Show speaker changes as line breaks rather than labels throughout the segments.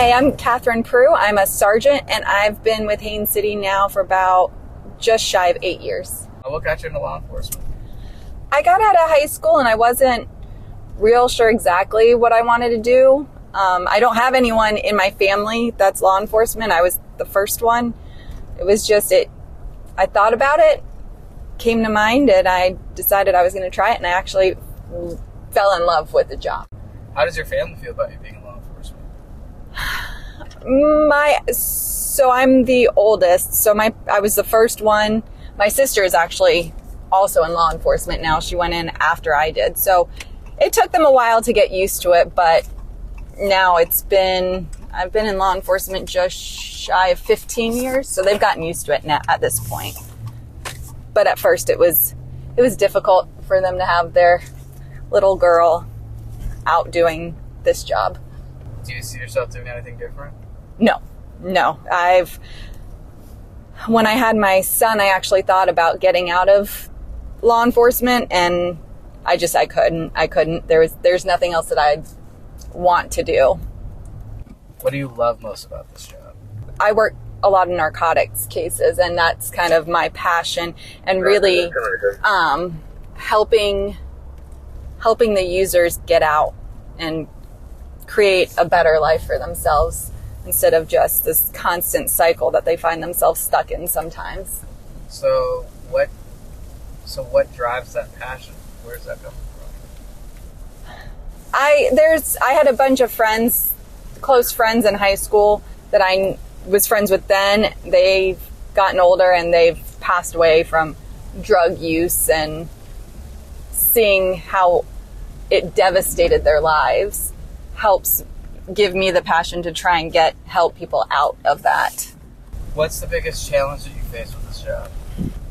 Hi, I'm Catherine Prue. I'm a sergeant, and I've been with Haines City now for about just shy of 8 years.
What got you into law enforcement?
I got out of high school, and I wasn't real sure exactly what I wanted to do. I don't have anyone in my family that's law enforcement. I was the first one. It was just I thought about it, came to mind, and I decided I was going to try it, and I actually fell in love with the job.
How does your family feel about you being in law enforcement?
So I'm the oldest. So I was the first one. My sister is actually also in law enforcement now. She went in after I did. So it took them a while to get used to it, but now I've been in law enforcement just shy of 15 years. So they've gotten used to it now at this point. But at first it was difficult for them to have their little girl out doing this job.
Do you see yourself doing anything different?
No. When I had my son, I actually thought about getting out of law enforcement, and I couldn't. There's nothing else that I'd want to do.
What do you love most about this job?
I work a lot of narcotics cases, and that's kind of my passion, and really helping the users get out and create a better life for themselves instead of just this constant cycle that they find themselves stuck in sometimes.
So what drives that passion? Where's that coming from?
I had a bunch of friends, close friends in high school that I was friends with then. They've gotten older and they've passed away from drug use, and seeing how it devastated their lives helps give me the passion to try and help people out of that.
What's the biggest challenge that you face with this job?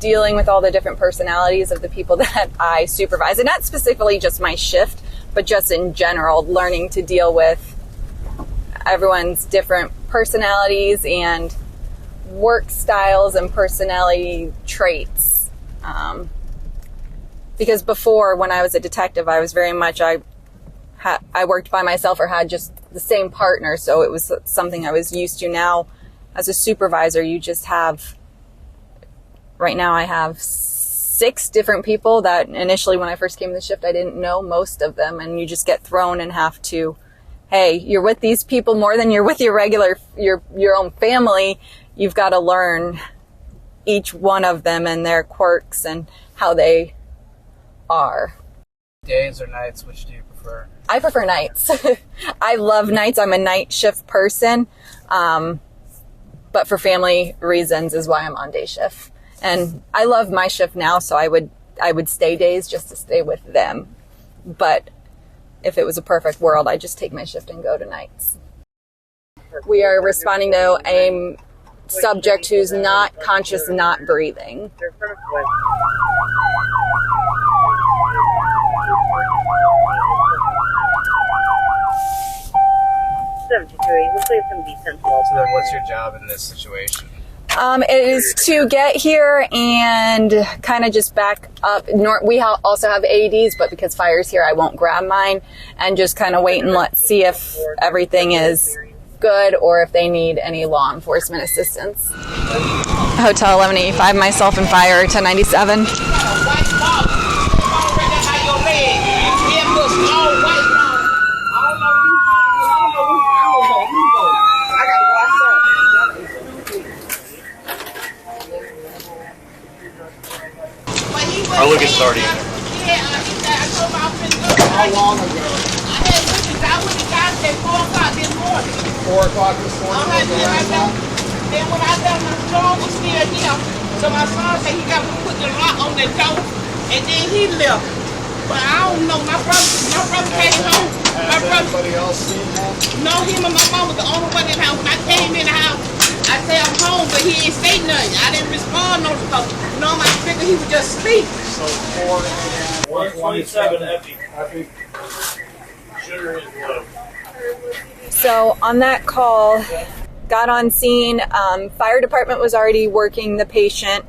Dealing with all the different personalities of the people that I supervise, and not specifically just my shift, but just in general, learning to deal with everyone's different personalities and work styles and personality traits. Because before, when I was a detective, I was very much, I worked by myself or had just the same partner, so it was something I was used to. Now, as a supervisor, right now I have 6 different people that initially when I first came to the shift, I didn't know most of them, and you just get thrown and have to, hey, you're with these people more than you're with your own family. You've got to learn each one of them and their quirks and how they are.
Days or nights, which do you prefer?
I prefer nights. I love nights. I'm a night shift person. But for family reasons is why I'm on day shift. And I love my shift now, so I would stay days just to stay with them. But if it was a perfect world, I'd just take my shift and go to nights. We are responding to a subject who's not conscious, not breathing.
So then what's your job in this situation?
It is to get here and kind of just back up. We also have AEDs, but because fire's here, I won't grab mine, and just kind of wait and see if everything is good or if they need any law enforcement assistance. Hotel 1185, myself and fire 1097.
I'll look at starting.
How long ago? I went to guys at 4 o'clock this morning.
4 o'clock this morning?
Then when I left, my door was still here. So my son said he got to put the lock on the door, and then he left. But I don't know. My brother came home.
Has anybody else seen him?
No, him and my mom was the only one in the house. When I came in the house, I said I'm home, but he didn't say nothing. I didn't respond no because I figured he was just asleep.
So 4 a.m.
127 Epi. Sugar is low.
So on that call, got on scene. Fire department was already working the patient.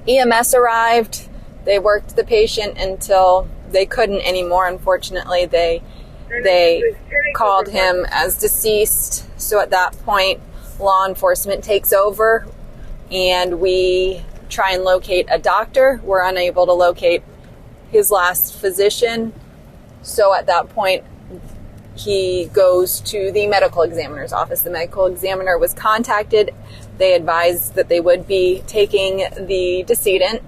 EMS arrived. They worked the patient until they couldn't anymore. Unfortunately, they They called him as deceased. So at that point, law enforcement takes over and we try and locate a doctor. We're unable to locate his last physician. So at that point, he goes to the medical examiner's office. The medical examiner was contacted. They advised that they would be taking the decedent,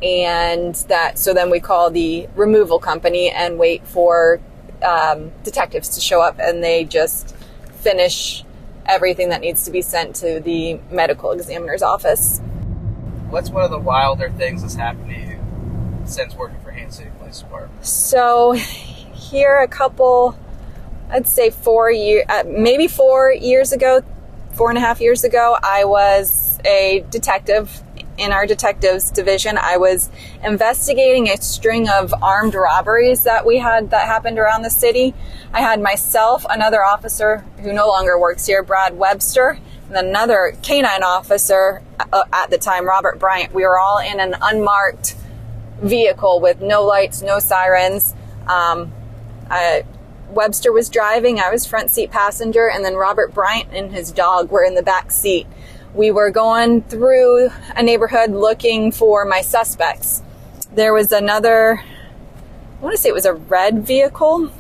and so then we call the removal company and wait for detectives to show up, and they just finish everything that needs to be sent to the medical examiner's office.
What's one of the wilder things that's happened to you since working for Haines City Police Department?
So here I'd say 4 years, maybe 4 years ago, 4.5 years ago, I was a detective in our detectives division. I was investigating a string of armed robberies that happened around the city. I had myself, another officer who no longer works here, Brad Webster, and then another canine officer at the time, Robert Bryant. We were all in an unmarked vehicle with no lights, no sirens. Webster was driving, I was front seat passenger, and then Robert Bryant and his dog were in the back seat. We were going through a neighborhood looking for my suspects. There was another, I want to say it was a red vehicle.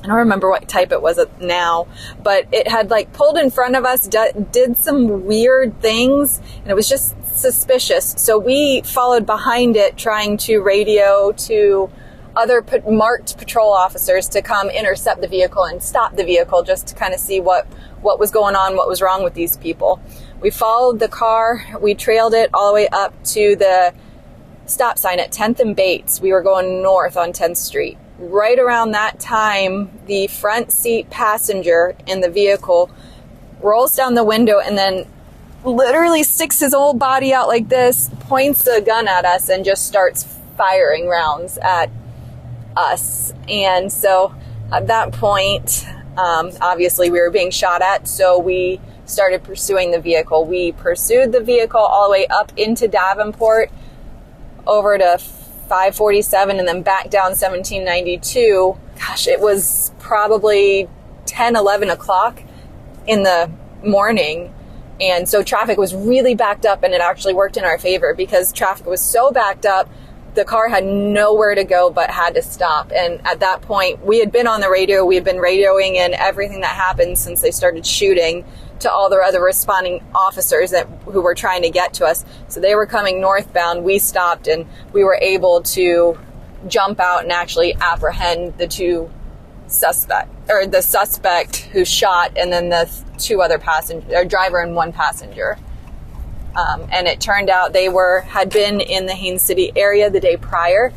I don't remember what type it was now, but it had pulled in front of us, did some weird things, and it was just suspicious. So we followed behind it, trying to radio to other marked patrol officers to come intercept the vehicle and stop the vehicle, just to kind of see what was going on, what was wrong with these people. We followed the car, we trailed it all the way up to the stop sign at 10th and Bates. We were going north on 10th Street. Right around that time, the front seat passenger in the vehicle rolls down the window and then literally sticks his whole body out like this, points the gun at us, and just starts firing rounds at us. And so at that point, obviously we were being shot at, so we started pursuing the vehicle. We pursued the vehicle all the way up into Davenport, over to 547, and then back down 1792. Gosh, it was probably 10, 11 o'clock in the morning. And so traffic was really backed up, and it actually worked in our favor because traffic was so backed up, the car had nowhere to go but had to stop. And at that point, we had been on the radio. We had been radioing in everything that happened since they started shooting to all the other responding officers who were trying to get to us. So they were coming northbound. We stopped, and we were able to jump out and actually apprehend the suspect who shot, and then the two other driver and one passenger. And it turned out they had been in the Haines City area the day prior.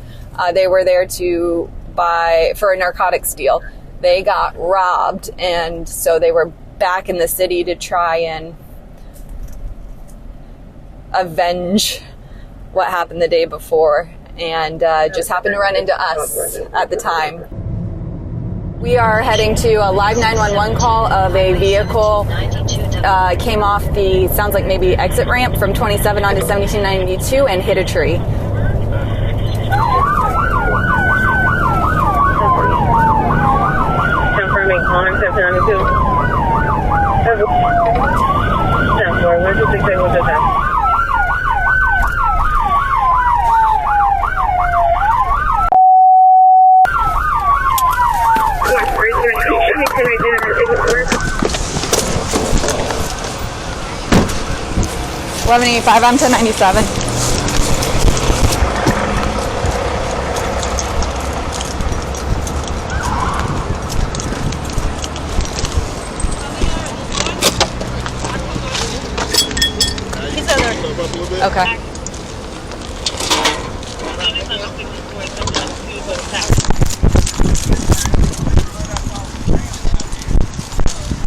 They were there for a narcotics deal. They got robbed, and so they were back in the city to try and avenge what happened the day before, and just happened to run into us at the time. We are heading to a live 911 call of a vehicle came off the, sounds like maybe exit ramp from 27 onto 1792 and hit a tree.
Confirming on 1792. 10-4, where's the 6 was at that?
$11.85, I'm 1097.
He's over there.
Okay.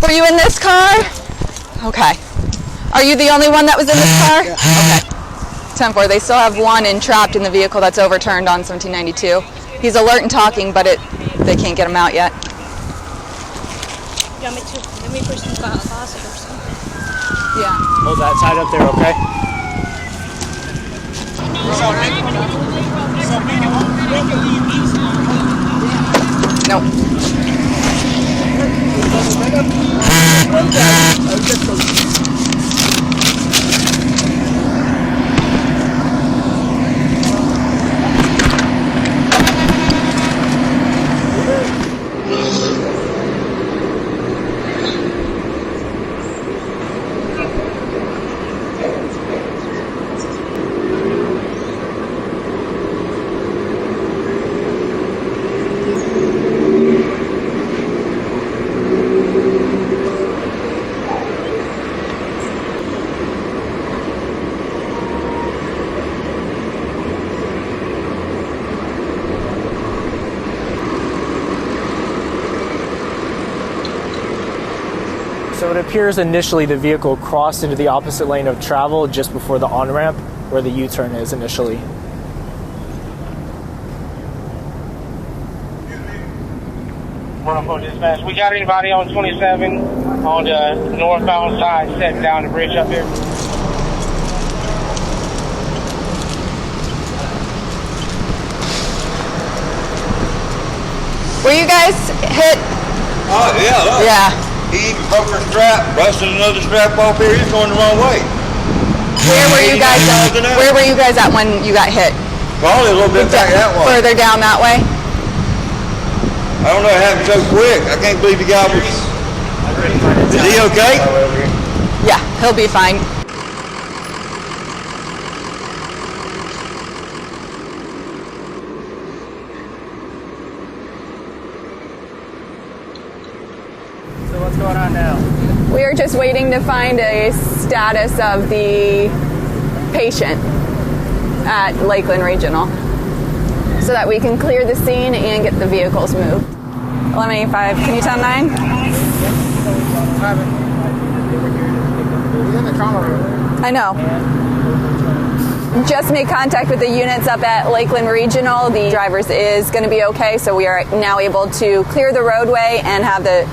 Were you in this car? Okay. Are you the only one that was in this car? Okay. 10-4. They still have one entrapped in the vehicle that's overturned on 1792. He's alert and talking, but they can't get him out yet.
You want me to push some faucet or something?
Yeah.
Hold that tight up there, okay?
Nope.
So it appears initially the vehicle crossed into the opposite lane of travel just before the on-ramp where the U-turn is initially.
Dispatch. We got anybody on 27 on the northbound side setting down the bridge up here?
Were you guys hit?
Oh, yeah, look.
Yeah.
He even broke her strap, busted another strap off here. He's going the wrong way.
Where were you guys at? Where were you guys at when you got hit?
Probably a little bit back that way.
Further down that way?
I don't know, it happened so quick. I can't believe the guy was... Is he okay?
Yeah, he'll be fine.
So what's going on now?
We are just waiting to find a status of the patient at Lakeland Regional so that we can clear the scene and get the vehicles moved. 1185, can you tell 9? I know. Just made contact with the units up at Lakeland Regional. The drivers is going to be okay, so we are now able to clear the roadway and have the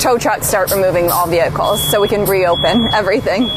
tow truck start removing all vehicles so we can reopen everything.